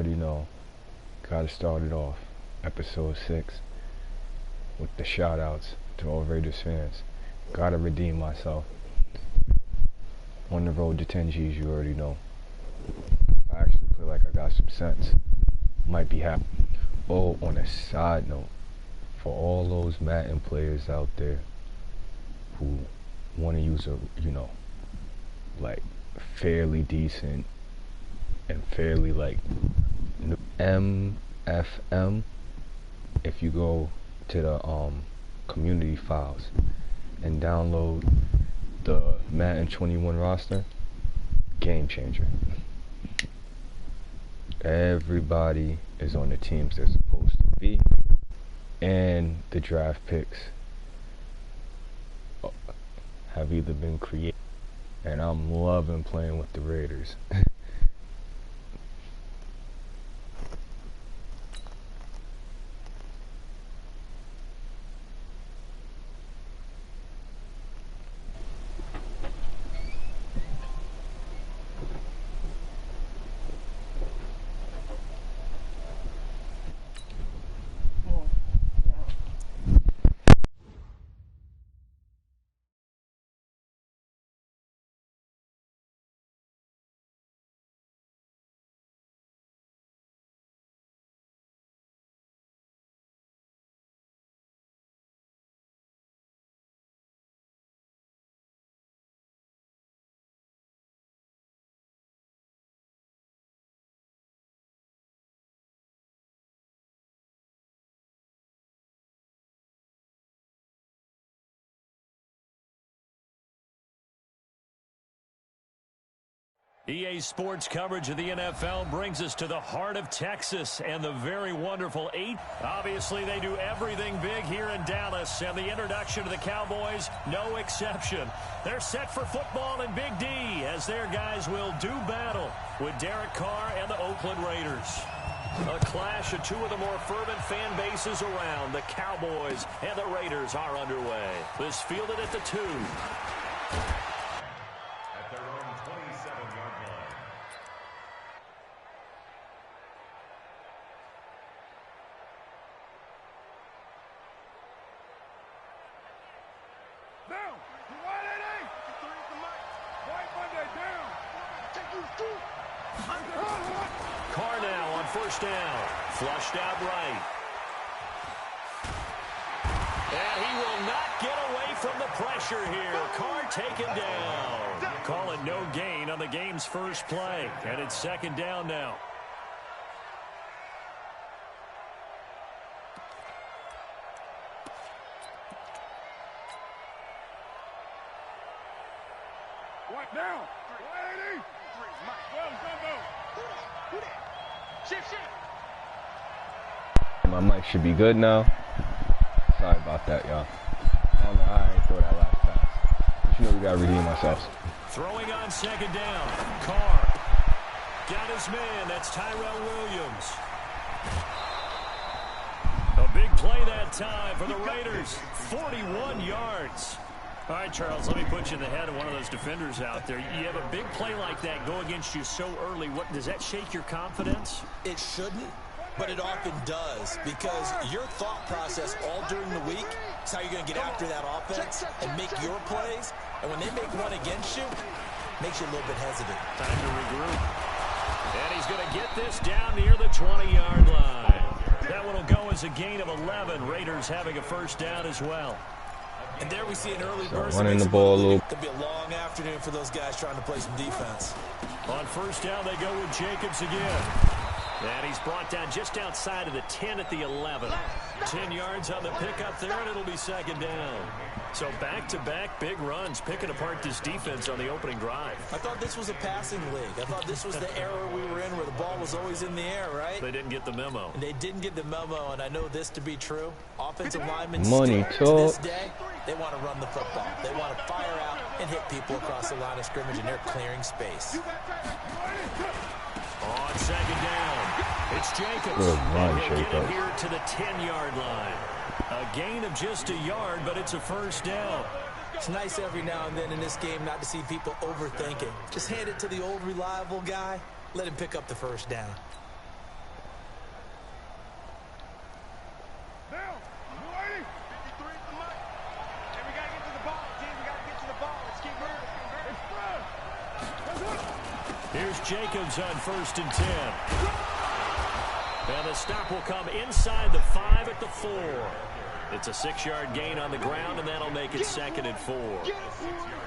already know. Gotta start it off. Episode 6 with the shout outs to all Raiders fans. Gotta redeem myself. On the road to 10 G's, you already know. I actually feel like I got some sense. Might be happy. Oh, on a side note, for all those Madden players out there who want to use a, like fairly decent and fairly like MFM, if you go to the community files and download the Madden 21 roster, game changer. Everybody is on the teams they're supposed to be, and the draft picks have either been created, and I'm loving playing with the Raiders. EA Sports coverage of the NFL brings us to the heart of Texas and the very wonderful 8. Obviously, they do everything big here in Dallas, and the introduction to the Cowboys, no exception. They're set for football in Big D as their guys will do battle with Derek Carr and the Oakland Raiders. A clash of two of the more fervent fan bases around. The Cowboys and the Raiders are underway. This fielded at the 2. Carr now on first down. Flushed out right. And he will not get away from the pressure here. Carr taken down. Call it no gain on the game's first play. And it's second down now. What now? 180. My mic should be good now. Sorry about that, y'all. I don't know how I ain't throw that last pass. But you know we gotta redeem ourselves. Throwing on second down. Carr got his man. That's Tyrell Williams. A big play that time for the Raiders. 41 yards. All right, Charles, let me put you in the head of one of those defenders out there. You have a big play like that go against you so early. What does that shake your confidence? It shouldn't, but it often does, because your thought process all during the week is how you're going to get after that offense and make your plays. And when they make one against you, it makes you a little bit hesitant. Time to regroup. And he's going to get this down near the 20-yard line. That one will go as a gain of 11. Raiders having a first down as well. And there we see an early burst. Running the ball a little. Could be a long afternoon for those guys trying to play some defense. On first down, they go with Jacobs again. And he's brought down just outside of the 10 at the 11. 10 yards on the pickup there, and it'll be second down. So back-to-back big runs, picking apart this defense on the opening drive. I thought this was a passing league. I thought this was the era we were in where the ball was always in the air, right? They didn't get the memo. And they didn't get the memo, and I know this to be true. Offensive linemen Money still, to this talks. day, they want to run the football. They want to fire out and hit people across the line of scrimmage, and they're clearing space. On second down, it's Jacobs. Good run, and he'll get Jacobs. it here to the 10-yard line. A gain of just a yard, but it's a first down. It's nice every now and then in this game not to see people overthinking. Just hand it to the old reliable guy. Let him pick up the first down. Here's Jacobs on 1st and 10. And the stop will come inside the 5 at the 4. It's a 6-yard gain on the ground, and that'll make it 2nd and 4. All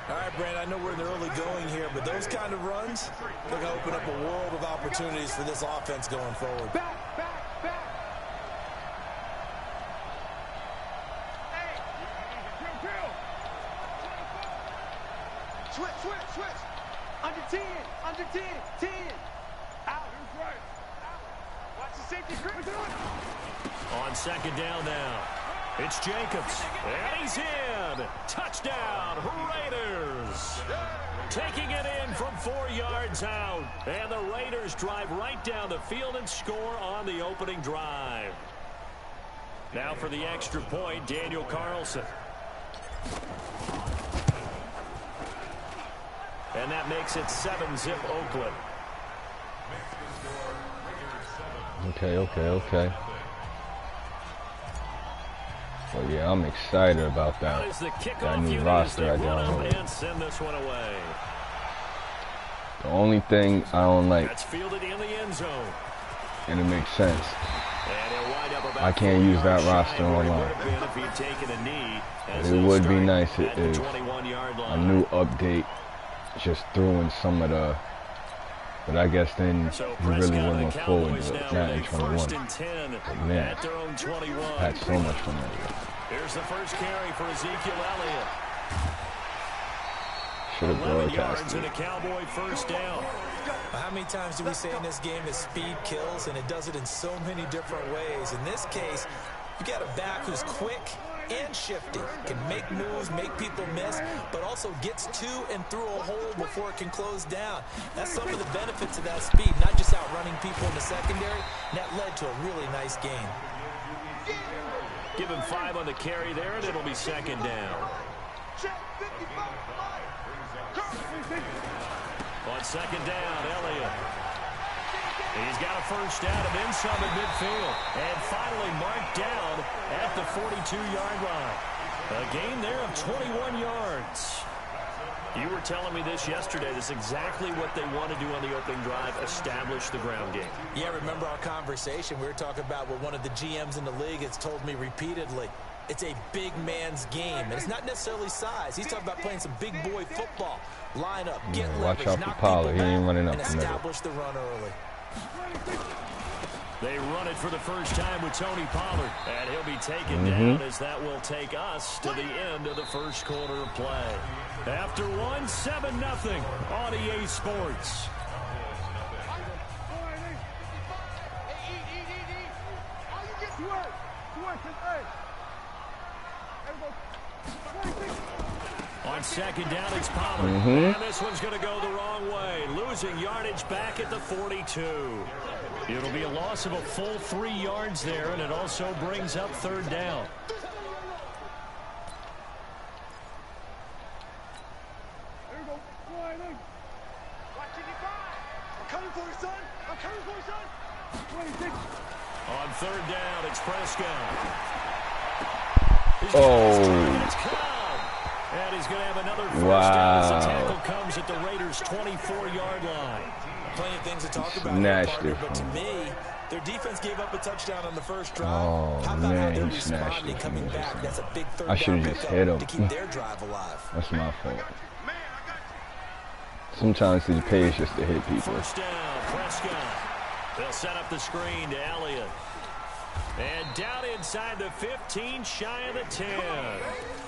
right, Brand, I know we're in the early going here, but those kind of runs, they're going to open up a world of opportunities for this offense going forward. Back. Switch. Under 10. 10. Out. Right. Watch the safety grip. On 2nd down now. It's Jacobs. And he's in. Touchdown, Raiders. Taking it in from 4 yards out. And the Raiders drive right down the field and score on the opening drive. Now for the extra point, Daniel Carlson. And that makes it 7-zip Oakland. Okay. Well, yeah, I'm excited about that new roster I downloaded. And send this one away. The only thing I don't like, That's fielded in the end zone. and it makes sense, And he'll wind up about I can't use that roster online. It would be nice if a new update just threw in some of the, but I guess then you really wouldn't look forward to Madden 21. But man, I had so much fun with it. Here's the first carry for Ezekiel Elliott. Should have 11 yards broadcasted and a it. Cowboy first down. How many times do we say in this game that speed kills, and it does it in so many different ways? In this case, you got a back who's quick and shifty, can make moves, make people miss, but also gets to and through a hole before it can close down. That's some of the benefits of that speed, not just outrunning people in the secondary. And that led to a really nice gain. Give him 5 on the carry there, and it'll be 2nd down. On 2nd down, Elliott. He's got a first down and then some at midfield. And finally marked down at the 42-yard line. A gain there of 21 yards. You were telling me this yesterday. This is exactly what they want to do on the opening drive, establish the ground game. Yeah, remember our conversation? We were talking about what one of the GMs in the league has told me repeatedly. It's a big man's game, and it's not necessarily size. He's talking about playing some big boy football. Line up, get leverage, watch out for knock Pollard. people He ain't back, running up and the middle. establish the run early. They run it for the first time with Tony Pollard, and he'll be taken down as that will take us to the end of the first quarter of play. After 7-0 on EA Sports. On 2nd down, it's Pollard. And this one's going to go the wrong way. Losing yardage back at the 42. It'll be a loss of a full 3 yards there, and it also brings up 3rd down. On 3rd down, it's Prescott. And he's going to have another first down as the tackle comes at the Raiders' 24-yard line. Plenty of things to talk about here, partner, but to me, their defense gave up a touchdown on the first drive. How about how they're responding coming back? That's a big 3rd down pickup to keep their drive alive. That's my fault. Sometimes the pay is just to hit people. First down, Prescott. They'll set up the screen to Elliott. And down inside the 15, shy of the 10.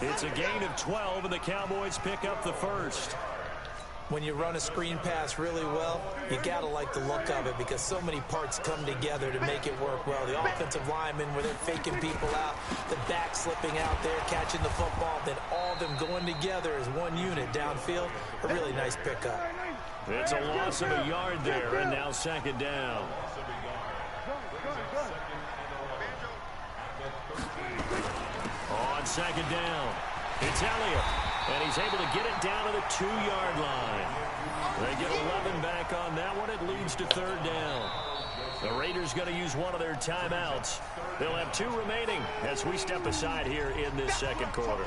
It's a gain of 12, and the Cowboys pick up the first. When you run a screen pass really well, you got to like the look of it because so many parts come together to make it work well. The offensive linemen, where they're faking people out, the back slipping out there, catching the football, then all of them going together as one unit downfield. A really nice pickup. It's a loss of a yard there, and now 2nd down. On 2nd down, it's Elliott, and he's able to get it down to the 2-yard line. They get 11 back on that one. It leads to 3rd down. The Raiders going to use one of their timeouts. They'll have 2 remaining as we step aside here in this 2nd quarter.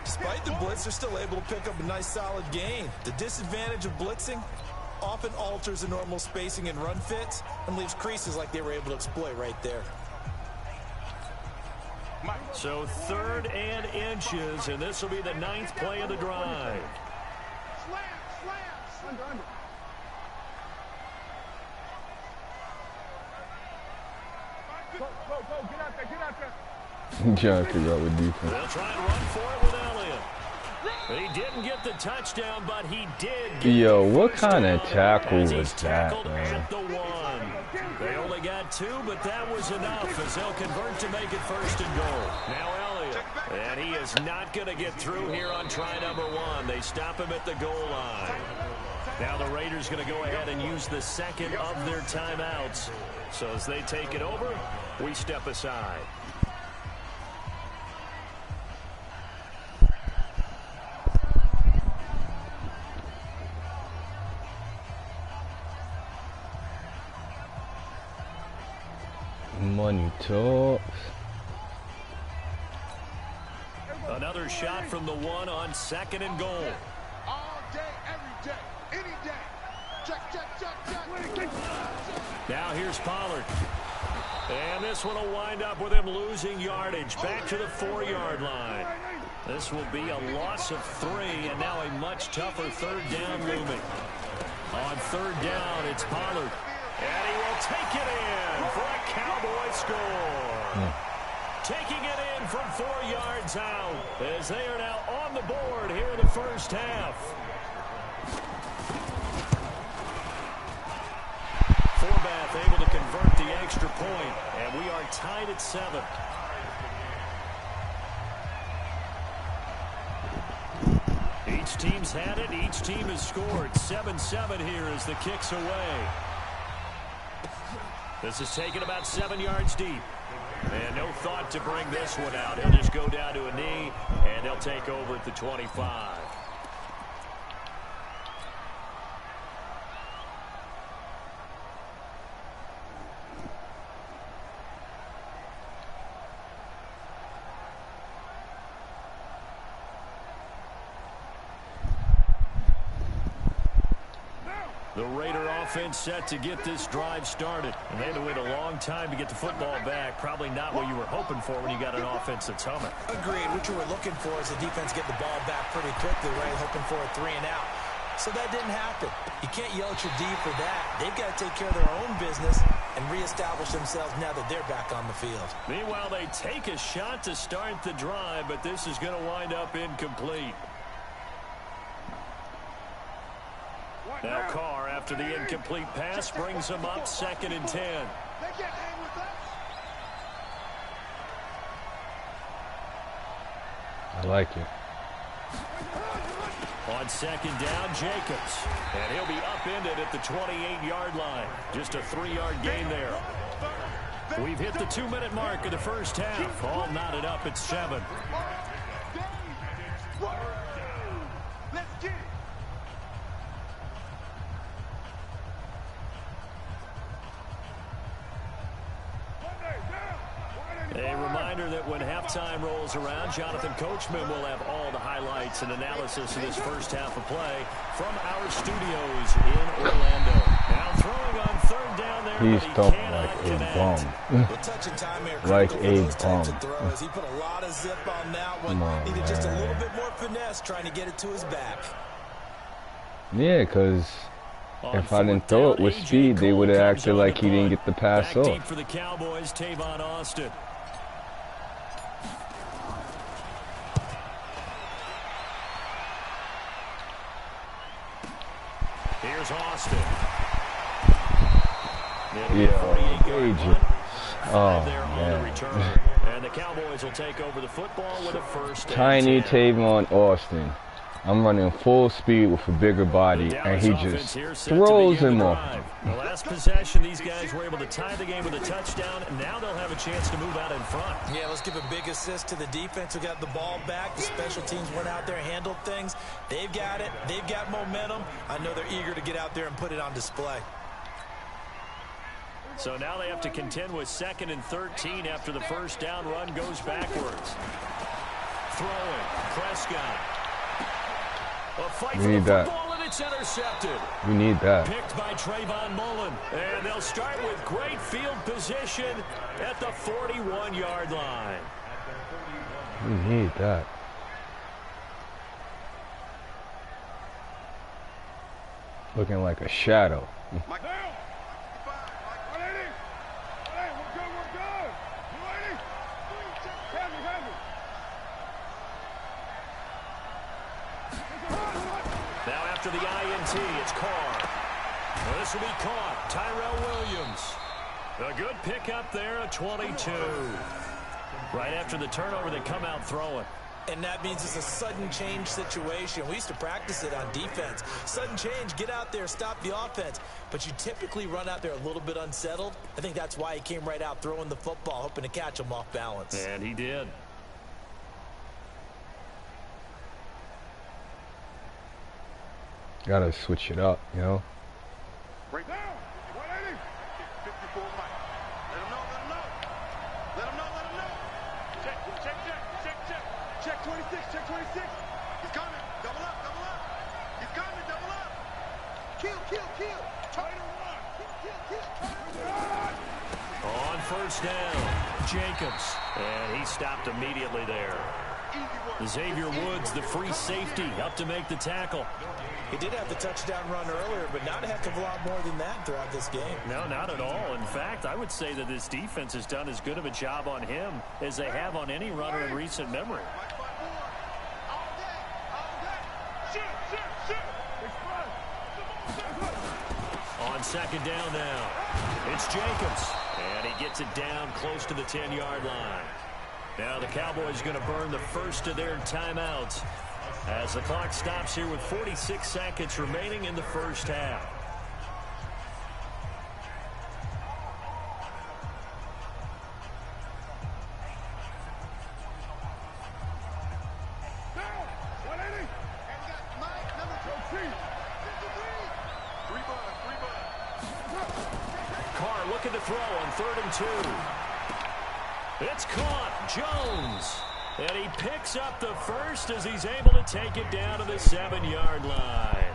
Despite the blitz, they're still able to pick up a nice solid gain. The disadvantage of blitzing, often alters the normal spacing and run fits and leaves creases like they were able to exploit right there. So 3rd and inches, and this will be the 9th play of the drive. Under. Go, get out there. Trying to figure out what defense. They'll try and run for it with Elliott. He didn't get the touchdown, but he did get Yo, the what first kind of down tackle as he's was that, tackled man? at the 1. They only got 2, but that was enough as they'll convert to make it 1st and goal. Now Elliott, and he is not going to get through here on try number 1. They stop him at the goal line. Now the Raiders going to go ahead and use the 2nd of their timeouts. So as they take it over, we step aside. Money talks. Another shot from the 1 on 2nd and goal. All day, every day, any day. Check. Now here's Pollard. And this one will wind up with him losing yardage. Back to the 4-yard line. This will be a loss of 3, and now a much tougher 3rd down looming. On 3rd down, it's Pollard. And he will take it in for a Cowboy score. Taking it in from 4 yards out as they are now on the board here in the first half. Forbath able to convert the extra point, and we are tied at 7. Each team's had it. Each team has scored. 7-7 here as the kick's away. This is taken about 7 yards deep. And no thought to bring this one out. He'll just go down to a knee, and he'll take over at the 25. The Raider offense set to get this drive started. And they had to wait a long time to get the football back. Probably not what you were hoping for when you got an offense that's humming. Agreed. What you were looking for is the defense get the ball back pretty quickly, right? Hoping for a 3 and out. So that didn't happen. You can't yell at your D for that. They've got to take care of their own business and reestablish themselves now that they're back on the field. Meanwhile, they take a shot to start the drive, but this is going to wind up incomplete. Now Carr, after the incomplete pass, brings him up 2nd and 10. I like it. On 2nd down, Jacobs. And he'll be upended at the 28-yard line. Just a 3-yard gain there. We've hit the 2-minute mark of the first half. All knotted up at 7. Let's get it. A reminder that when halftime rolls around, Jonathan Coachman will have all the highlights and analysis of this first half of play from our studios in Orlando. Now throwing on 3rd down there, He's but he talking cannot like a connect. bum. The touch and time here, Like critical for a those types bum. of throws. He put a lot of zip on that one. Come on, Needed just a little man. bit more finesse trying to get it to his back. Yeah, because On if I didn't 4th throw it down, with A.J. speed, they Cole would have comes acted on like to he didn't punt. get the pass Back off. deep for the Cowboys, Tavon Austin. Here's Austin. Yeah, Agent. Oh, There on the man. return. And the Cowboys will take over the football with a 1st and Tiny 10. Tavon Austin. I'm running full speed with a bigger body, The and he Dallas offense just here set to throws begin him the off. drive. The last possession, these guys were able to tie the game with a touchdown, and now they'll have a chance to move out in front. Yeah, let's give a big assist to the defense who got the ball back. The special teams went out there, handled things. They've got it. They've got momentum. I know they're eager to get out there and put it on display. So now they have to contend with 2nd and 13 after the first down run goes backwards. Throwing, Prescott. A fight We for the need that. football, and it's intercepted. We need that. Picked by Trayvon Mullen. And they'll start with great field position at the 41-yard line. We need that. Looking like a shadow. Mike down. Mike 180. Hey, we're good, we're good. 280. Heavy, heavy. Now after the INT, it's Carr. Well, this will be caught. Tyrell Williams. A good pickup there, a 22. Right after the turnover, they come out throwing. And that means it's a sudden change situation. We used to practice it on defense. Sudden change, get out there, stop the offense. But you typically run out there a little bit unsettled. I think that's why he came right out throwing the football, hoping to catch him off balance. And he did. Gotta switch it up, you know? Break down. 180. 54 Mike. Let him know, let him know. Let him know, let him know. Check, check, check, check, check. Check 26, check 26. He's coming. Double up, double up. He's coming, double up. Kill, kill, kill. Try to run. Kill, kill, kill. On first down, Jacobs. And he stopped immediately there. Xavier Woods, the free safety, up to make the tackle. He did have the touchdown run earlier, but not a heck of a lot more than that throughout this game. No, not at all. In fact, I would say that this defense has done as good of a job on him as they have on any runner in recent memory. On second down now, it's Jacobs. And he gets it down close to the 10-yard line. Now the Cowboys are going to burn the first of their timeouts as the clock stops here with 46 seconds remaining in the first half. Down. 180. And got Mike, number 23. 3 bud. Carr looking to throw on 3rd and 2. It's caught. Jones. And he picks up the first as he's able to take it down to the 7-yard line.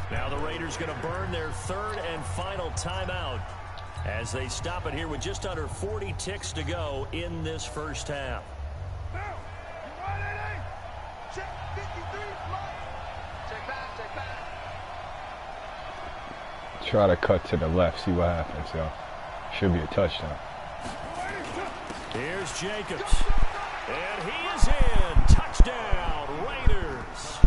Now the Raiders going to burn their 3rd and final timeout as they stop it here with just under 40 ticks to go in this first half. Down. 180. Check 53. Mike. Check back, check back. Try to cut to the left, see what happens, yo. Should be a touchdown. Here's Jacobs. And he is in. Touchdown, Raiders.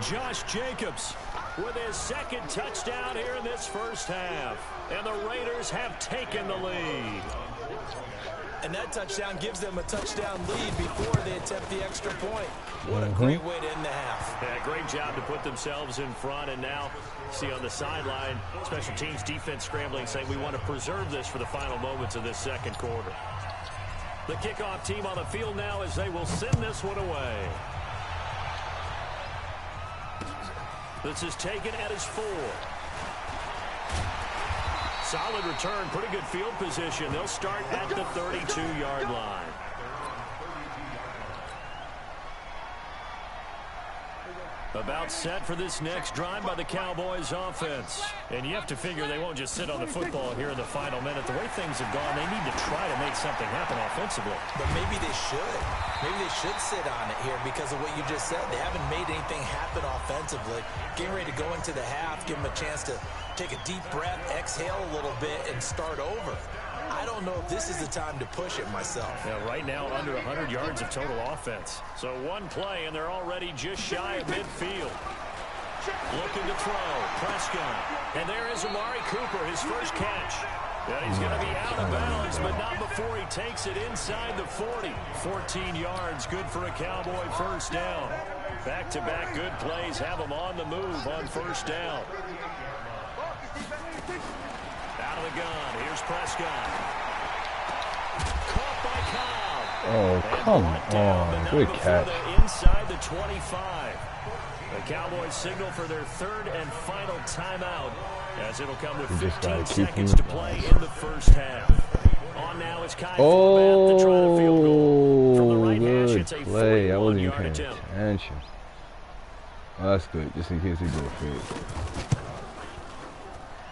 Josh Jacobs with his 2nd touchdown here in this first half. And the Raiders have taken the lead. And that touchdown gives them a touchdown lead before they attempt the extra point. What a great way to end the half. Yeah, great job to put themselves in front. And now, see on the sideline, special teams defense scrambling, saying we want to preserve this for the final moments of this second quarter. The kickoff team on the field now as they will send this one away. This is taken at his 4. Solid return, pretty good field position. They'll start at the 32-yard line. About set for this next drive by the Cowboys offense. And you have to figure they won't just sit on the football here in the final minute. The way things have gone, they need to try to make something happen offensively. But maybe they should. Maybe they should sit on it here because of what you just said. They haven't made anything happen offensively. Getting ready to go into the half, give them a chance to take a deep breath, exhale a little bit, and start over. I don't know if this is the time to push it myself. Yeah, right now under 100 yards of total offense. So one play, and they're already just shy of midfield. Looking to throw. Prescott. And there is Amari Cooper, his first catch. Yeah, he's going to be out of bounds, but not before he takes it inside the 40. 14 yards, good for a Cowboy first down. Back-to-back good plays have them on the move on first down. Out of the gun. Here's Prescott. Caught by Cobb. Oh, come on. Good catch. Inside the 25. The Cowboys signal for their 3rd and final timeout as it'll come with 15 seconds to play in the first half. On now is Kai Forbath to try the field goal. From the right hash, it's a 41-yard attempt. Attention. Oh, that's good, just in case he do a fade.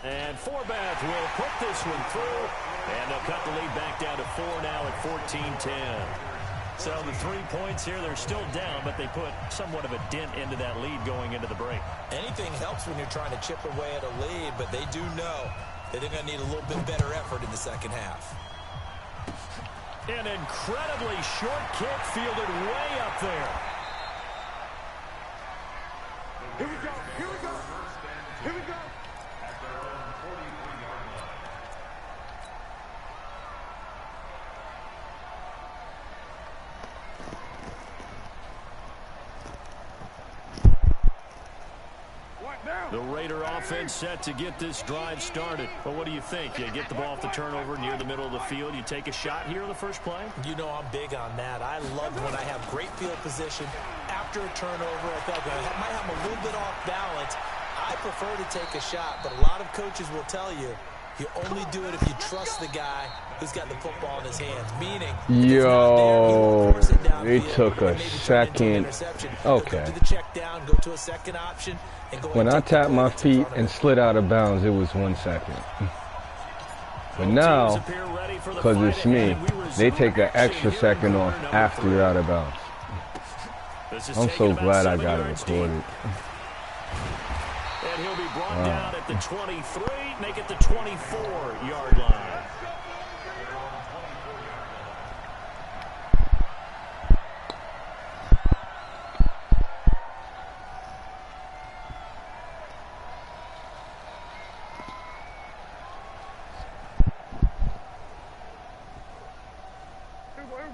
And Forbath will put this one through, and they'll cut the lead back down to 4 now at 14-10. So the 3 points here, they're still down, but they put somewhat of a dent into that lead going into the break. Anything helps when you're trying to chip away at a lead, but they do know that they're going to need a little bit better effort in the second half. An incredibly short kick fielded way up there. Here we go. Here we go. Here we go. The Raider offense set to get this drive started. But what do you think? You get the ball off the turnover near the middle of the field. You take a shot here in the first play? You know I'm big on that. I love when I have great field position. After a turnover, I felt I might have a little bit off balance. I prefer to take a shot, but a lot of coaches will tell you, you only do it if you trust the guy who's got the football in his hands. Meaning, yo, they took a second. Okay. Go to the check down, go to a second option, and go when I tapped my feet and slid out of bounds, it was 1 second. But now, because it's me, they take an extra second off after you're out of bounds. I'm so glad I got it recorded. And he'll be brought down at the 23, make it the 24-yard line.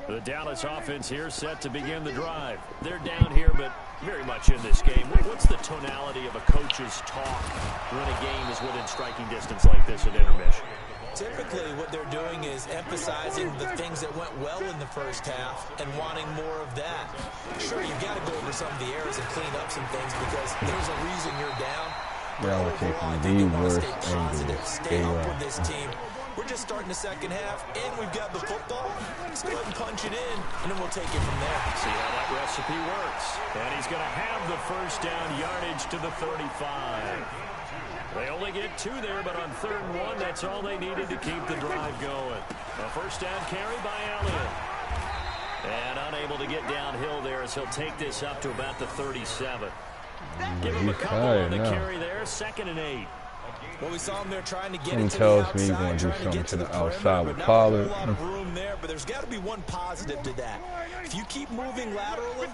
The Dallas offense here set to begin the drive. They're down here, but very much in this game. What's the tonality of a coach's talk when a game is within striking distance like this at intermission? Typically, what they're doing is emphasizing the things that went well in the first half and wanting more of that. Sure, you've got to go over some of the errors and clean up some things because there's a reason you're down. Y'all are taking the worst angle. Stay up with this team. We're just starting the second half, and we've got the football. Let's go ahead and punch it in, and then we'll take it from there. See how that recipe works. And he's going to have the first down yardage to the 35. They only get 2 there, but on 3rd and 1, that's all they needed to keep the drive going. A first down carry by Elliott. And unable to get downhill there as he'll take this up to about the 37. Give him a couple on the carry there, 2nd and 8. Well, we saw him there trying to get He it to tells the me he's outside, going to do trying to something get to the the outside with perimeter, but not a Pollard. whole lot of room there, but there's got to be one positive to that. If you keep moving laterally,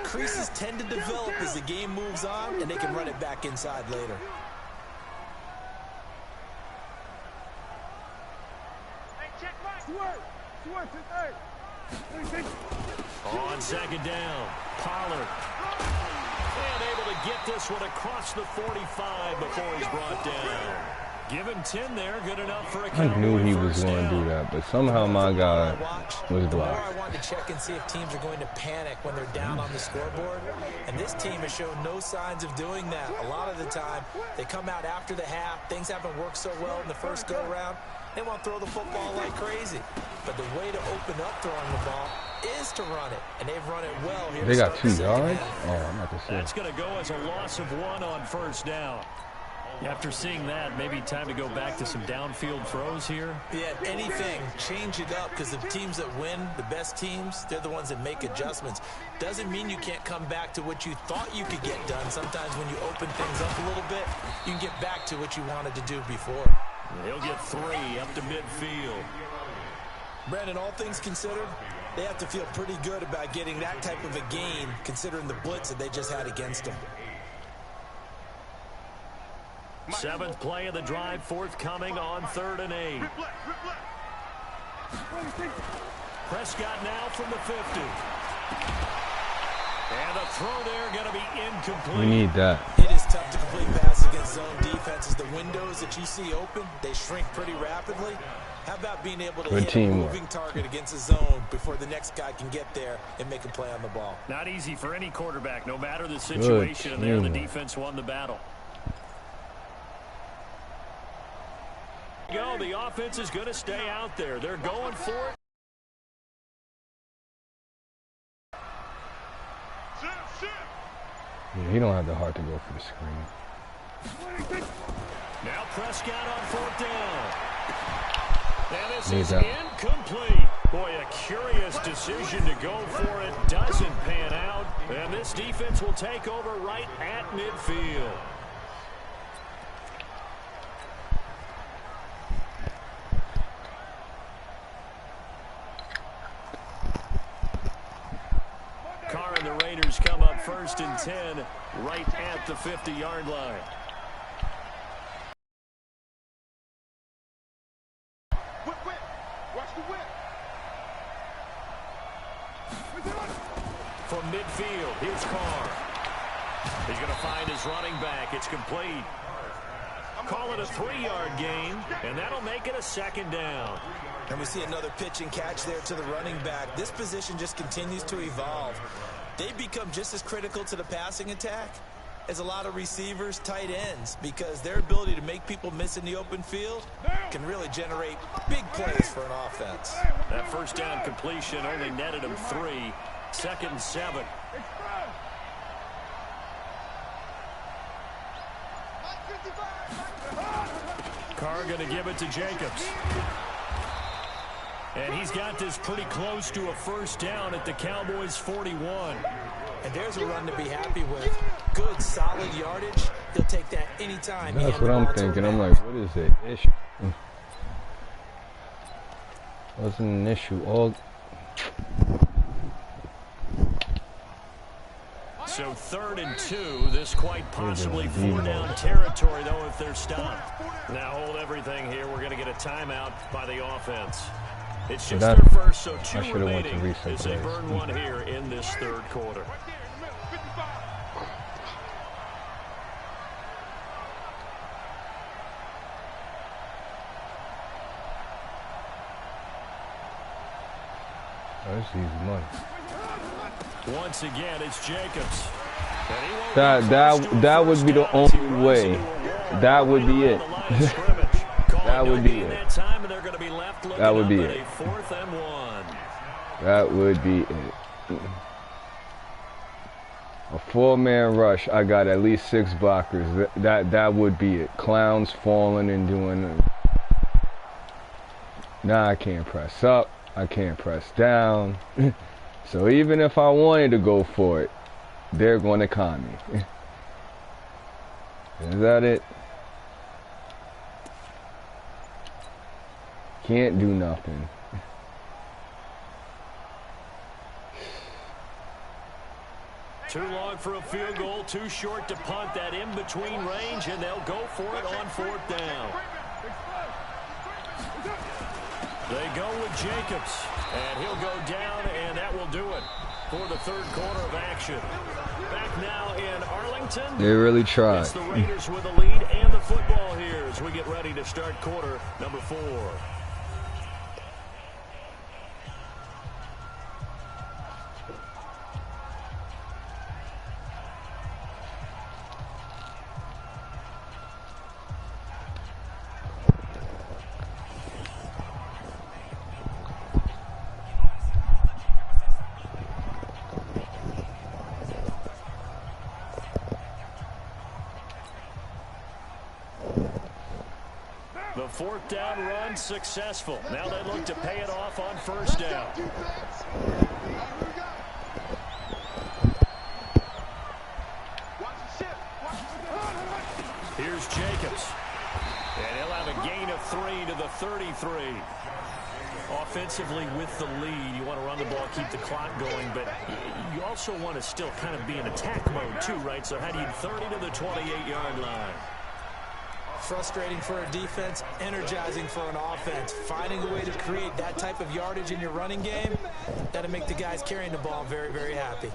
creases tend to develop as the game moves on, and they can run it back inside later. On 2nd down, Pollard. And able to get this one across the 45 before he's brought down. Give him 10 there, good enough for a I knew he was going to do that, but somehow my guy was The more I blocked. want to check and see if teams are going to panic when they're down on the scoreboard, and this team has shown no signs of doing that. A lot of the time, they come out after the half, things haven't worked so well in the first go-around, they want to throw the football like crazy. But the way to open up throwing the ball is to run it, and they've run it well here. They to got start 2 the second yards? half. Oh, I'm not to say. That's going to go as a loss of 1 on first down. After seeing that, maybe time to go back to some downfield throws here. Yeah, anything, change it up, because the teams that win, the best teams, they're the ones that make adjustments. Doesn't mean you can't come back to what you thought you could get done. Sometimes when you open things up a little bit, you can get back to what you wanted to do before. He'll get 3 up to midfield. Brandon, all things considered, they have to feel pretty good about getting that type of a gain, considering the blitz that they just had against them. 7th play of the drive, forthcoming on 3rd and 8. Prescott now from the 50. And the throw there going to be incomplete. We need that. It is tough to complete passes against zone defenses. The windows that you see open, they shrink pretty rapidly. How about being able to hit a moving target against a zone before the next guy can get there and make a play on the ball? Not easy for any quarterback, no matter the situation. And there the defense won the battle. Go. The offense is going to stay out there. They're going for it. He don't have the heart to go for the screen. Now Prescott on 4th down. And this Need is that. incomplete. Boy, a curious decision to go for it. Doesn't pan out. And this defense will take over right at midfield. Carr and the Raiders come up 1st and 10 right at the 50-yard line. Watch the whip. From midfield, here's Carr. He's going to find his running back. It's complete. Call it a 3-yard gain, and that'll make it a 2nd down. And we see another pitch and catch there to the running back. This position just continues to evolve. They become just as critical to the passing attack as a lot of receivers, tight ends, because their ability to make people miss in the open field can really generate big plays for an offense. That 1st down completion only netted him 3. 2nd and 7. Carr going to give it to Jacobs. And he's got this pretty close to a 1st down at the Cowboys' 41. And there's a run to be happy with. Good, solid yardage. He'll take that anytime. That's what I'm thinking. I'm like, what is the issue? Wasn't an issue all. So 3rd and 2. This quite possibly 4-down territory, though, if they're stopped. Now hold everything here. We're going to get a timeout by the offense. It's just their first, so 2 remaining as they burn one here in this 3rd quarter. That's easy money. Once again, it's Jacobs. That would be the only way. That would be it. That would be it. That would be it. 4th and 1. That would be it. A 4-man rush. I got at least 6 blockers. That would be it. Clowns falling and doing it. Now I can't press up. I can't press down. So even if I wanted to go for it, they're going to con me. Is that it? Can't do nothing. Too long for a field goal, too short to punt. That in-between range, and they'll go for it on 4th down. They go with Jacobs, and he'll go down, and that will do it for the 3rd quarter of action. Back now in Arlington. They really tried. It's the Raiders with the lead and the football here as we get ready to start quarter number 4. The 4th down run successful. Now they look to pay it off on 1st down. Here's Jacobs. And he'll have a gain of 3 to the 33. Offensively with the lead, you want to run the ball, keep the clock going, but you also want to still kind of be in attack mode too, right? So how do you 30 to the 28-yard line? Frustrating for a defense, energizing for an offense. Finding a way to create that type of yardage in your running game, that'll make the guys carrying the ball very, very happy.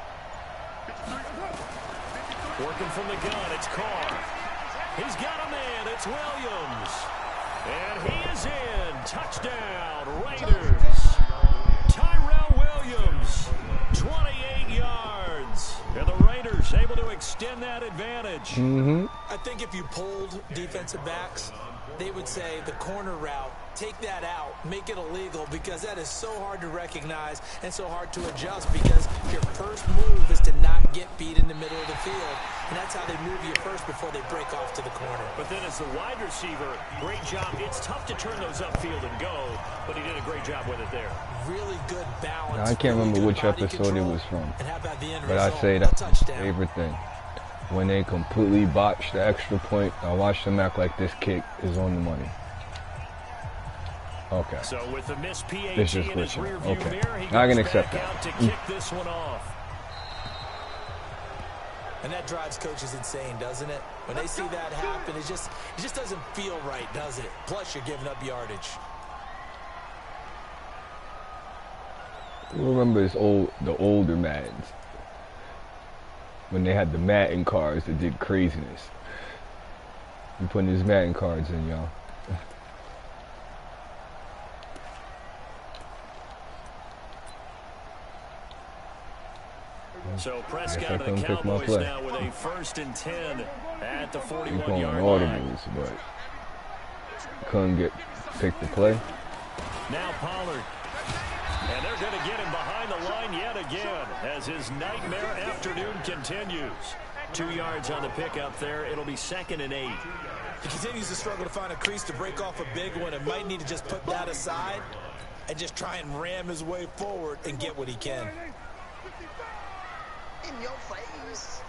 Working from the gun, it's Carr. He's got a man, it's Williams. And he is in. Touchdown, Raiders. Tyrell Williams, 28 yards. And the Raiders able to extend that advantage. I think if you polled defensive backs, they would say the corner route, take that out, make it illegal, because that is so hard to recognize and so hard to adjust, because your first move is to not get beat in the middle of the field, and that's how they move you first before they break off to the corner. But then as the wide receiver, great job. It's tough to turn those upfield and go, but he did a great job with it there. Really good balance. Now, I can't remember which episode it was from, but I say that's my favorite thing. When they completely botch the extra point, I watch them act like this kick is on the money. Okay. So with the missed PAT This is in his glitching. rearview Okay. mirror, he I can goes accept back that. out to kick this one off. And that drives coaches insane, doesn't it? When they see that happen, it just doesn't feel right, does it? Plus, you're giving up yardage. You remember the older Maddens when they had the Madden cards that did craziness. You putting these Madden cards in, y'all. So Prescott and the Cowboys now with a 1st and 10 at the 41-yard line. Audibles, but couldn't pick the play. Now Pollard. And they're going to get him behind the line yet again as his nightmare afternoon continues. 2 yards on the pickup there. It'll be 2nd and 8. He continues to struggle to find a crease to break off a big one and might need to just put that aside and just try and ram his way forward and get what he can. In your face.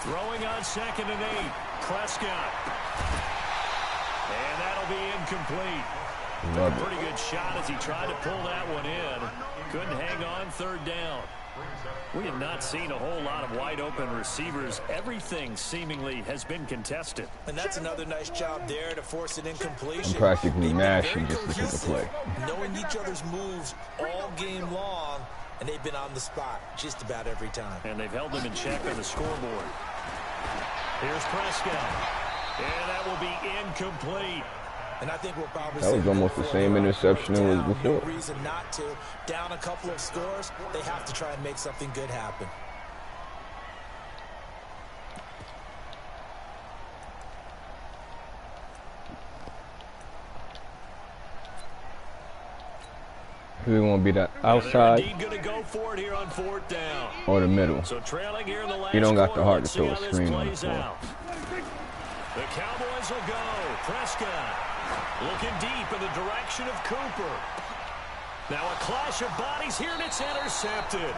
Throwing on 2nd and 8. Prescott. And that'll be incomplete. Love it. Pretty good shot as he tried to pull that one in. Couldn't hang on 3rd down. We have not seen a whole lot of wide open receivers. Everything seemingly has been contested. And that's another nice job there to force an incompletion. I'm practically They've been mashing very just to get the cohesive, play. knowing each other's moves all game long, and they've been on the spot just about every time. And they've held them in check on the scoreboard. Here's Prescott. And that will be incomplete. And I think we'll probably That was almost the same interception it was before. No reason not to. Down a couple of scores, they have to try and make something good happen. Who's going to be that outside Going to go for it here on 4th down. or the middle? So trailing here in the last You don't got the quarter. heart to Let's see throw a how this screen on the plays floor. out. The Cowboys will go. Prescott looking deep in the direction of Cooper. Now a clash of bodies here, and it's intercepted.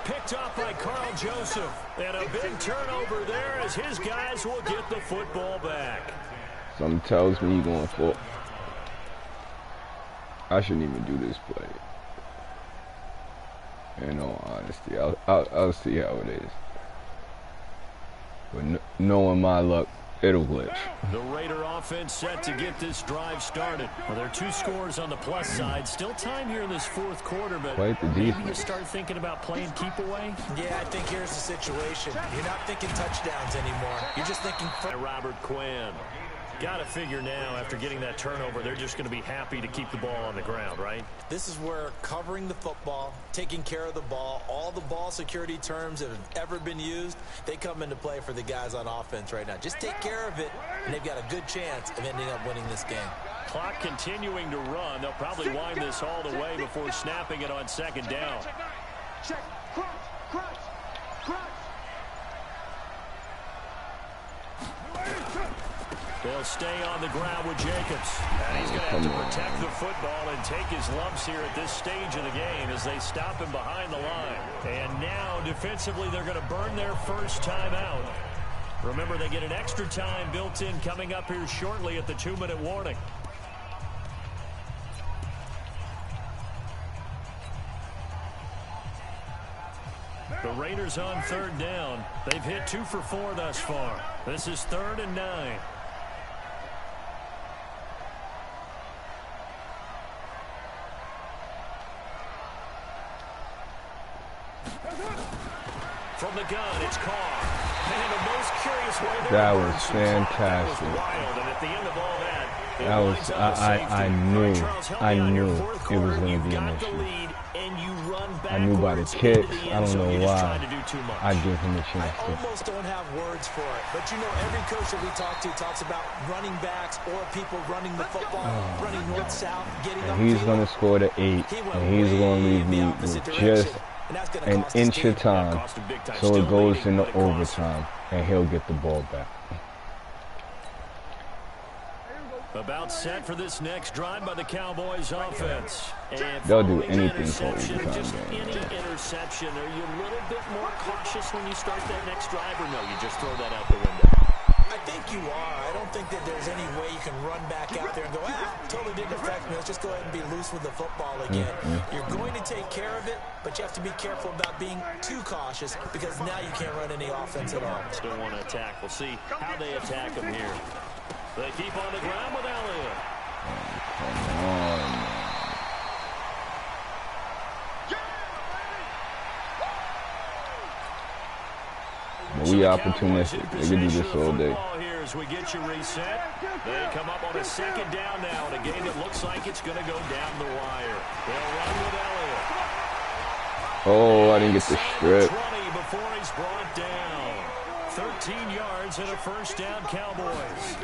Picked up by Carl Joseph. And a big turnover there as his guys will get the football back. Something tells me you're going for. I shouldn't even do this play. In all honesty, I'll see how it is. But knowing my luck, it'll glitch. The Raider offense set to get this drive started. Well, there are 2 scores on the plus side. Still time here in this 4th quarter, but Quite the maybe defense. you start thinking about playing keep away. Yeah, I think here's the situation. You're not thinking touchdowns anymore. You're just thinking... Robert Quinn. Got to figure now, after getting that turnover, they're just going to be happy to keep the ball on the ground, right? This is where covering the football, taking care of the ball, all the ball security terms that have ever been used, they come into play for the guys on offense right now. Just take care of it, and they've got a good chance of ending up winning this game. Clock continuing to run. They'll probably wind this all the way before snapping it on 2nd down. Check. Crunch. They'll stay on the ground with Jacobs. And he's going to have to protect the football and take his lumps here at this stage of the game as they stop him behind the line. And now, defensively, they're going to burn their first time out. Remember, they get an extra time built in coming up here shortly at the 2-minute warning. The Raiders on 3rd down. They've hit 2 for 4 thus far. This is 3rd and 9. From the gun, it's Carr. And the most curious way That was fantastic. That was wild, and at the end of all that, That was, I knew it was going to be an issue. lead and you run backwards. I knew by the kicks. I don't know why. I give him a chance. I almost don't have words for it, but you know, every coach that we talk to talks about running backs or people running the football, running north-south, getting up. He's going to score the 8, and he's going to leave me with just an inch of time, so it goes into overtime, and he'll get the ball back. About set for this next drive by the Cowboys offense. And they'll do anything for overtime. Just any interception. Are you a little bit more cautious when you start that next drive, or no, you just throw that out the window? I think you are. I don't think that there's any way you can run back out there and go, totally didn't affect me. Let's just go ahead and be loose with the football again. You're going to take care of it, but you have to be careful about being too cautious because now you can't run any offense at all. Still want to attack. We'll see how they attack him here. They keep on the ground with Elliott. Come on. We opportunistic. They can do this all day. Here as we get you reset. They come up on a second down now in a game that looks like it's going to go down the wire. They'll run with Elliott. Oh, I didn't get the strip. 20 before he's brought down. 13 yards and a first down, Cowboys.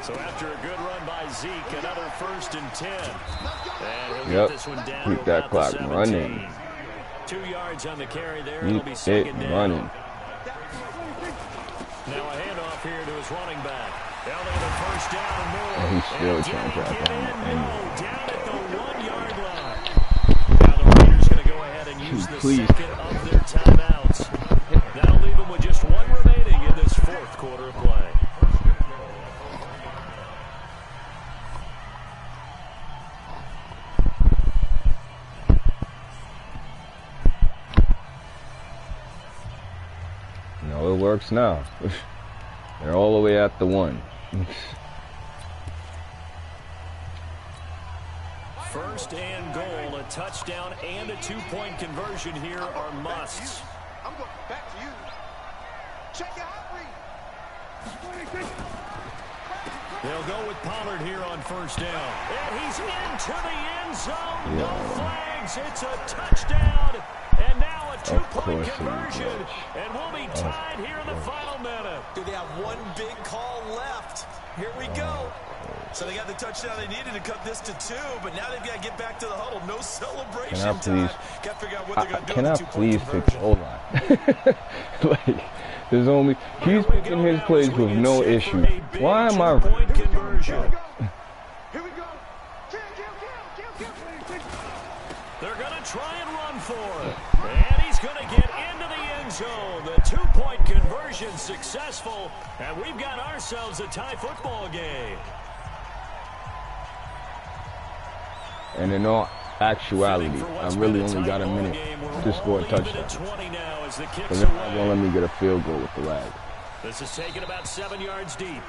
So after a good run by Zeke, another 1st and 10. And he'll get this one down. Keep that clock running. 2 yards on the carry there. It'll be second down. Running. Now a handoff here to his running back. Down there, the first down and more. And he's still trying to tackle him. Down at the 1-yard line. Now the Raiders going to go ahead and use the second of their timeouts. That'll leave them with just one remaining in this 4th quarter of play. No, it works now. They're all the way at the 1. First and goal, a touchdown and a 2-point conversion here are musts. I'm going back to you. Check your hot read. They'll go with Pollard here on first down. And he's into the end zone. No flags. It's a touchdown. And now a 2-point conversion. And we'll be tied here in the final minute. Do they have one big call left? Here we go. So they got the touchdown they needed to cut this to 2, but now they've got to get back to the huddle. No celebration time. Got to figure out what they're going to do. Can I please fix O-line? Like, there's only he's picking his plays with no issue. Why am I? They're going to try and run for it. And he's going to get into the end zone. The 2-point conversion successful. And we've got ourselves a tie football game. And in all actuality, I really only got a minute to score a touchdown. Because they're not going to let me get a field goal with the lag. This is taken about 7 yards deep.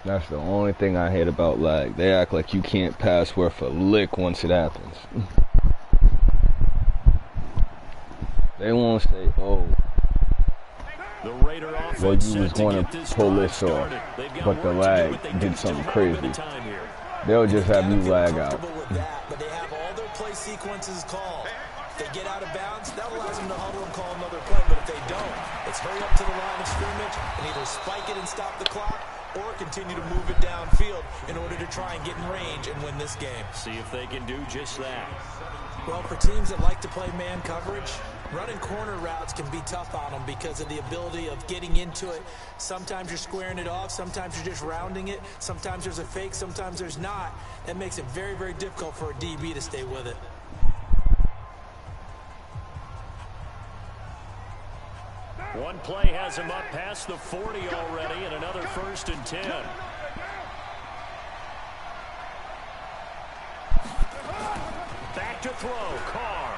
That's the only thing I hate about lag. They act like you can't pass worth a lick once it happens. They won't say, oh, well, you was going to pull this off, but the lag did something crazy. They'll just have you lag out. But they have all their play sequences called. If they get out of bounds, that allows them to huddle and call another play. But if they don't, it's hurry up to the line of scrimmage and either spike it and stop the clock or continue to move it downfield in order to try and get in range and win this game. See if they can do just that. Well, for teams that like to play man coverage, running corner routes can be tough on them because of the ability of getting into it. Sometimes you're squaring it off. Sometimes you're just rounding it. Sometimes there's a fake. Sometimes there's not. That makes it very, very difficult for a DB to stay with it. One play has him up past the 40 already, and another 1st and 10. Back to throw, Carr.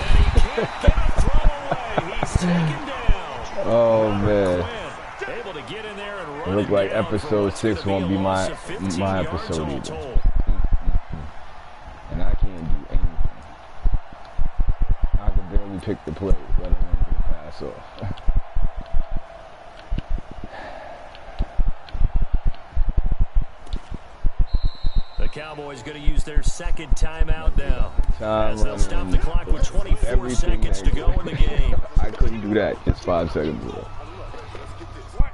And he can't get a throw away. He's taken down. Oh, man. Able to get in there and run it looked like episode 6 won't be my episode either. And I can't pick the play, let alone get a pass off. The Cowboys going to use their second timeout now. As they'll stop the clock with 24 seconds to go in the game. I couldn't do that just 5 seconds ago.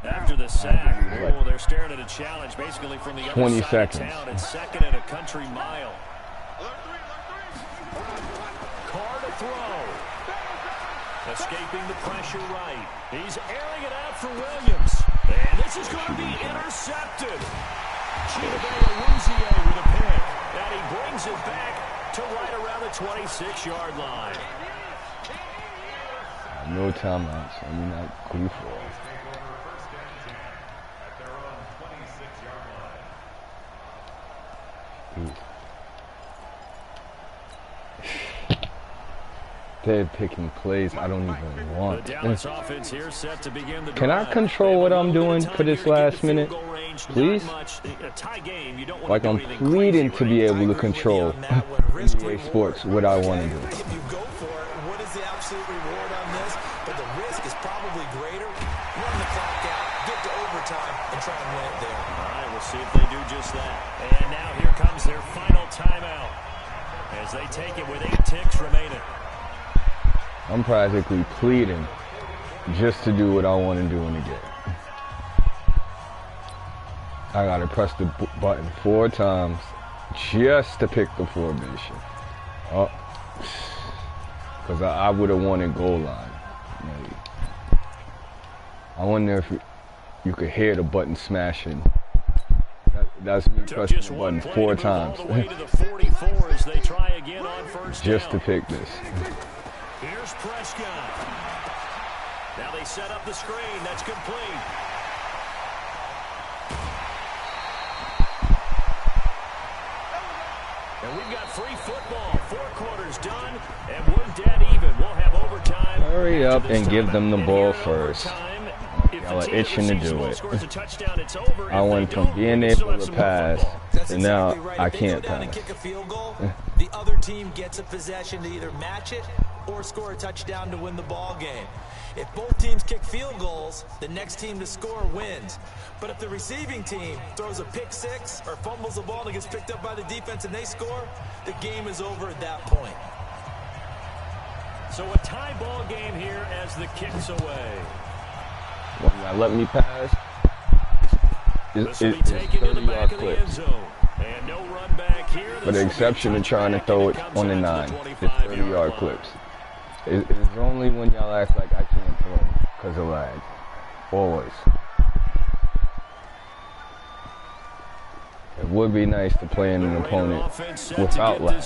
After the sack, oh, they're staring at a challenge basically from the other 20 side seconds. of town. It's second and a country mile. Carr to throw. Escaping the pressure right. He's airing it out for Williams. And this is going to be intercepted. Chidobe with a pick. And he brings it back to right around the 26-yard line. No timeouts. I mean, that goof off. They're picking plays I don't even want. The Dallas offense here set to begin the drive. Can I control what I'm doing for this last minute? Please? Like I'm pleading to be able to control EA Sports what I want to do. If you go for it, what is the absolute reward on this? But the risk is probably greater. Run the clock out, get to overtime, and try and win it there. All right, we'll see if they do just that. And now here comes their final timeout as they take it with 8 ticks remaining. I'm practically pleading just to do what I want to do in the game. I gotta press the button 4 times just to pick the formation. Oh, because I would have wanted goal line. Maybe. I wonder if you could hear the button smashing. That's me pressing the button 4 times. Just to pick this. Here's Prescott. Now they set up the screen. That's complete. And we've got free football. 4 quarters done, and we're dead even. We'll have overtime. Hurry up and give them the ball first. Y'all are itching to do it. I went from being able to pass to now I can't pass. The other team gets a possession to either match it or score a touchdown to win the ball game. If both teams kick field goals, the next team to score wins. But if the receiving team throws a pick 6 or fumbles the ball and gets picked up by the defense and they score, the game is over at that point. So a tie ball game here as the kick's away. When y'all let me pass, it's 30-yard clips. And no run back here. For the exception of trying to throw it on the 9, it's 30-yard clips. It's only when y'all act like I can't throw because of lag. Always. It would be nice to play in an opponent without lag.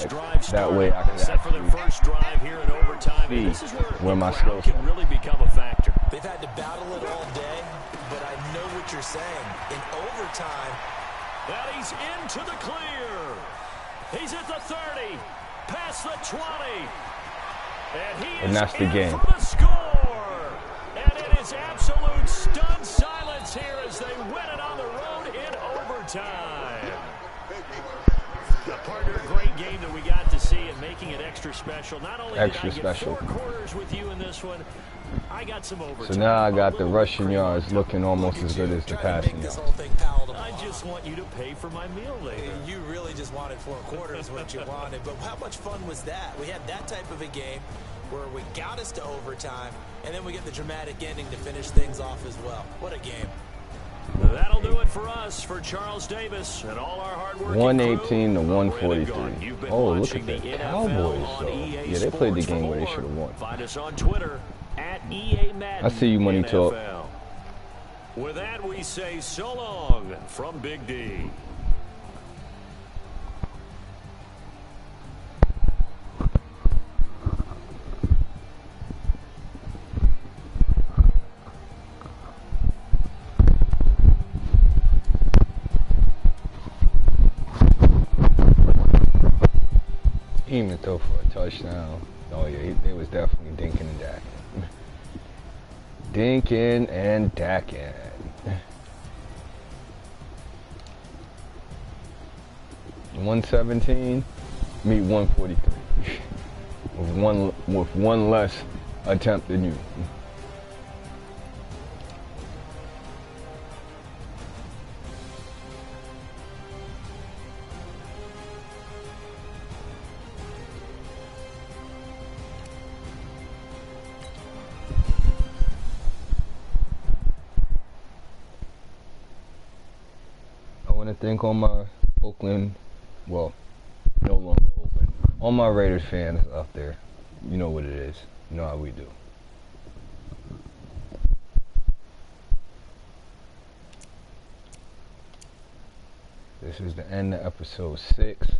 That way I can actually see where my skills can really become a factor. They've had to battle it all day, but I know what you're saying. In overtime, that he's into the clear. He's at the 30, past the 20. And that's the game. For the score. And it is absolute stunned silence here as they win it on the road in overtime. A partner, great game that we got to see and making it extra special. Not only extra did I get special. 4 quarters with you in this one, I got some overtime. So now I got the rushing yards looking almost as good as the passing yards. I just want you to pay for my meal later. You really just wanted 4 quarters, what you wanted. But how much fun was that? We had that type of a game where we got us to overtime, and then we get the dramatic ending to finish things off as well. What a game. That'll do it for us, for Charles Davis and all our hard work. 118 to 143. Oh, look at the Cowboys, though. Yeah, they played the game where they should have won. Find us on Twitter at EA Madden. I see you, Money Talk. With that, we say so long from Big D. He even throw for a touchdown. Oh yeah, they was definitely dinking and dacking. Dinking and dacking. 117, meet 143. with one less attempt than you. I want to thank all my Oakland, well, no longer Oakland, all my Raiders fans out there. You know what it is. You know how we do. This is the end of episode 6.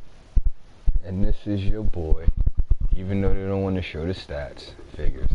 And this is your boy, even though they don't want to show the stats, figures.